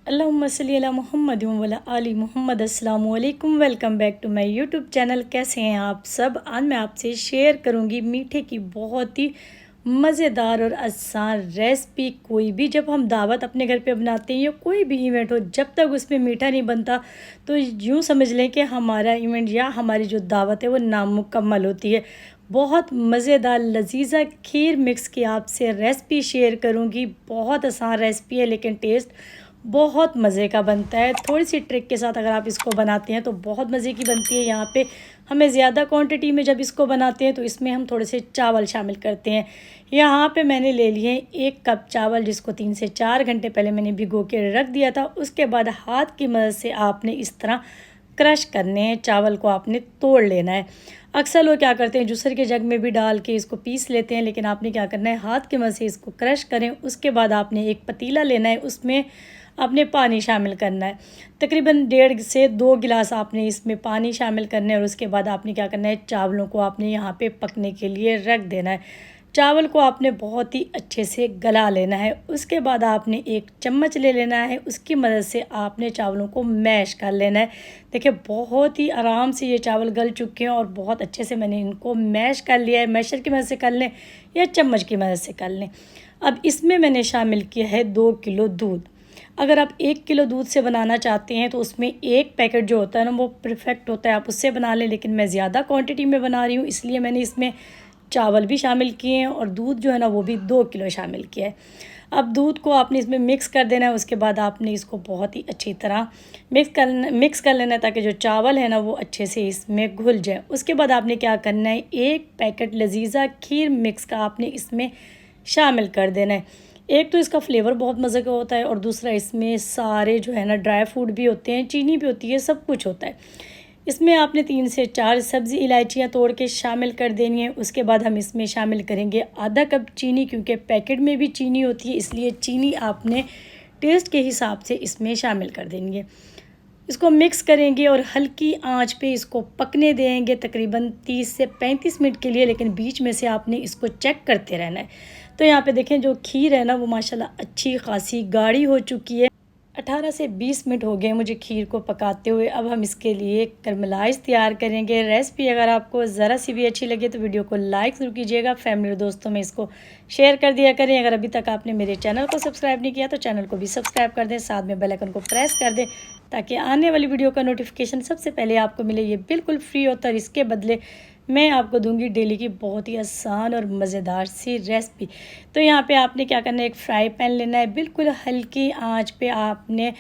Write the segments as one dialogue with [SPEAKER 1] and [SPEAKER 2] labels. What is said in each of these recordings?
[SPEAKER 1] अल्लाहुम्मा सल्ली अला मुहम्मद व अला आलि मुहम्मद। अस्सलामु अलैकुम, welcome back to my YouTube channel. कैसे हैं आप सब? आज मैं आपसे शेयर करूंगी मीठे की बहुत ही मज़ेदार और आसान रेसिपी। कोई भी जब हम दावत अपने घर पे बनाते हैं या कोई भी इवेंट हो, जब तक उसमें मीठा नहीं बनता तो यूँ समझ लें कि हमारा इवेंट या हमारी जो दावत है वो नामुकम्मल होती है। बहुत मज़ेदार लजीज़ा खीर मिक्स की आपसे रेसिपी शेयर करूंगी। बहुत आसान रेसिपी है लेकिन टेस्ट बहुत मज़े का बनता है। थोड़ी सी ट्रिक के साथ अगर आप इसको बनाते हैं तो बहुत मज़े की बनती है। यहाँ पे हमें ज़्यादा क्वांटिटी में जब इसको बनाते हैं तो इसमें हम थोड़े से चावल शामिल करते हैं। यहाँ पे मैंने ले लिए 1 कप चावल, जिसको 3 से 4 घंटे पहले मैंने भिगो के रख दिया था। उसके बाद हाथ की मदद से आपने इस तरह क्रश करने हैं, चावल को आपने तोड़ लेना है। अक्सर लोग क्या करते हैं, जूसर के जग में भी डाल के इसको पीस लेते हैं, लेकिन आपने क्या करना है, हाथ की मदद से इसको क्रश करें। उसके बाद आपने एक पतीला लेना है, उसमें आपने पानी शामिल करना है। तकरीबन 1.5 से 2 गिलास आपने इसमें पानी शामिल करना है। और उसके बाद आपने क्या करना है, चावलों को आपने यहाँ पे पकने के लिए रख देना है। चावल को आपने बहुत ही अच्छे से गला लेना है। उसके बाद आपने एक चम्मच ले लेना है, उसकी मदद से आपने चावलों को मैश कर लेना है। देखिए बहुत ही आराम से ये चावल गल चुके हैं और बहुत अच्छे से मैंने इनको मैश कर लिया है। मैशर की मदद से कर लें या चम्मच की मदद से कर लें। अब इसमें मैंने शामिल किया है 2 किलो दूध। अगर आप 1 किलो दूध से बनाना चाहते हैं तो उसमें एक पैकेट जो होता है ना वो परफेक्ट होता है, आप उससे बना लें। लेकिन मैं ज़्यादा क्वांटिटी में बना रही हूँ, इसलिए मैंने इसमें चावल भी शामिल किए हैं और दूध जो है ना वो भी 2 किलो शामिल किया है। अब दूध को आपने इसमें मिक्स कर देना है। उसके बाद आपने इसको बहुत ही अच्छी तरह मिक्स कर लेना है ताकि जो चावल है ना वो अच्छे से इसमें घुल जाए। उसके बाद आपने क्या करना है, 1 पैकेट लजीज़ा खीर मिक्स का आपने इसमें शामिल कर देना है। एक तो इसका फ्लेवर बहुत मज़े का होता है और दूसरा इसमें सारे जो है ना ड्राई फ्रूट भी होते हैं, चीनी भी होती है, सब कुछ होता है। इसमें आपने 3 से 4 सब्ज़ी इलायचियाँ तोड़ के शामिल कर देनी है। उसके बाद हम इसमें शामिल करेंगे आधा कप चीनी, क्योंकि पैकेट में भी चीनी होती है, इसलिए चीनी आपने टेस्ट के हिसाब से इसमें शामिल कर देनी है। इसको मिक्स करेंगे और हल्की आंच पे इसको पकने देंगे तकरीबन 30 से 35 मिनट के लिए, लेकिन बीच में से आपने इसको चेक करते रहना है। तो यहाँ पे देखें जो खीर है ना वो माशाल्लाह अच्छी खासी गाढ़ी हो चुकी है। 18 से 20 मिनट हो गए मुझे खीर को पकाते हुए। अब हम इसके लिए करमलाइज़ तैयार करेंगे। रेसिपी अगर आपको ज़रा सी भी अच्छी लगे तो वीडियो को लाइक ज़रूर कीजिएगा, फैमिली और दोस्तों में इसको शेयर कर दिया करें। अगर अभी तक आपने मेरे चैनल को सब्सक्राइब नहीं किया तो चैनल को भी सब्सक्राइब कर दें, साथ में बेल आइकन को प्रेस कर दें ताकि आने वाली वीडियो का नोटिफिकेशन सबसे पहले आपको मिले। ये बिल्कुल फ्री होता है और इसके बदले मैं आपको दूंगी डेली की बहुत ही आसान और मज़ेदार सी रेसिपी। तो यहाँ पे आपने क्या करना है, एक फ्राई पैन लेना है, बिल्कुल हल्की आंच पे आपने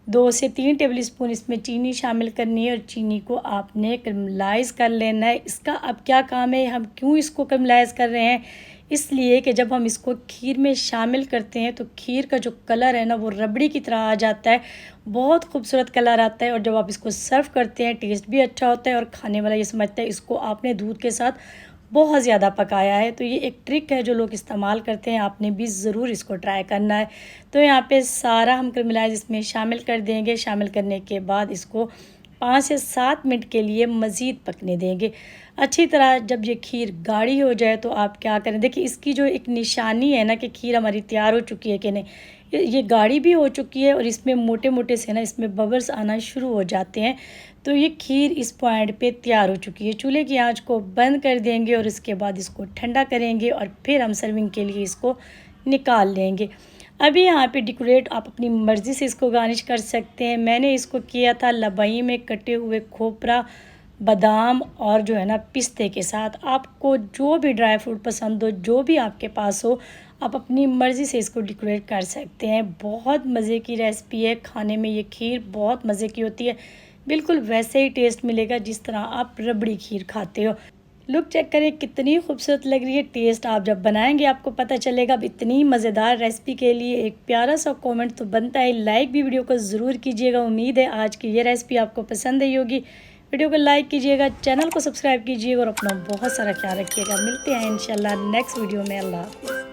[SPEAKER 1] 2 से 3 टेबल स्पून इसमें चीनी शामिल करनी है और चीनी को आपने कैरमलाइज़ कर लेना है। इसका अब क्या काम है, हम क्यों इसको कैरमलाइज़ कर रहे हैं, इसलिए कि जब हम इसको खीर में शामिल करते हैं तो खीर का जो कलर है ना वो रबड़ी की तरह आ जाता है, बहुत खूबसूरत कलर आता है। और जब आप इसको सर्व करते हैं टेस्ट भी अच्छा होता है और खाने वाला ये समझता है इसको आपने दूध के साथ बहुत ज़्यादा पकाया है। तो ये एक ट्रिक है जो लोग इस्तेमाल करते हैं, आपने भी ज़रूर इसको ट्राई करना है। तो यहाँ पे सारा हम कैरमलाइज़ इसमें शामिल कर देंगे। शामिल करने के बाद इसको 5 से 7 मिनट के लिए मज़ीद पकने देंगे अच्छी तरह। जब ये खीर गाढ़ी हो जाए तो आप क्या करें, देखिए इसकी जो एक निशानी है ना कि खीर हमारी तैयार हो चुकी है कि नहीं, ये गाढ़ी भी हो चुकी है और इसमें मोटे मोटे से ना इसमें बबल्स आना शुरू हो जाते हैं। तो ये खीर इस पॉइंट पे तैयार हो चुकी है। चूल्हे की आंच को बंद कर देंगे और इसके बाद इसको ठंडा करेंगे और फिर हम सर्विंग के लिए इसको निकाल लेंगे। अभी यहाँ पे डेकोरेट आप अपनी मर्ज़ी से इसको गार्निश कर सकते हैं। मैंने इसको किया था लबाई में कटे हुए खोपरा, बादाम और जो है ना पिस्ते के साथ। आपको जो भी ड्राई फ्रूट पसंद हो, जो भी आपके पास हो, आप अपनी मर्ज़ी से इसको डेकोरेट कर सकते हैं। बहुत मज़े की रेसिपी है, खाने में ये खीर बहुत मज़े की होती है, बिल्कुल वैसे ही टेस्ट मिलेगा जिस तरह आप रबड़ी खीर खाते हो। लुक चेक करें कितनी खूबसूरत लग रही है। टेस्ट आप जब बनाएंगे आपको पता चलेगा। अब इतनी मज़ेदार रेसिपी के लिए एक प्यारा सा कमेंट तो बनता है, लाइक भी वीडियो को ज़रूर कीजिएगा। उम्मीद है आज की ये रेसिपी आपको पसंद आई होगी। वीडियो को लाइक कीजिएगा, चैनल को सब्सक्राइब कीजिएगा और अपना बहुत सारा ख्याल रखिएगा। मिलते हैं इंशाल्लाह नेक्स्ट वीडियो में। अल्लाह हाफ़िज़।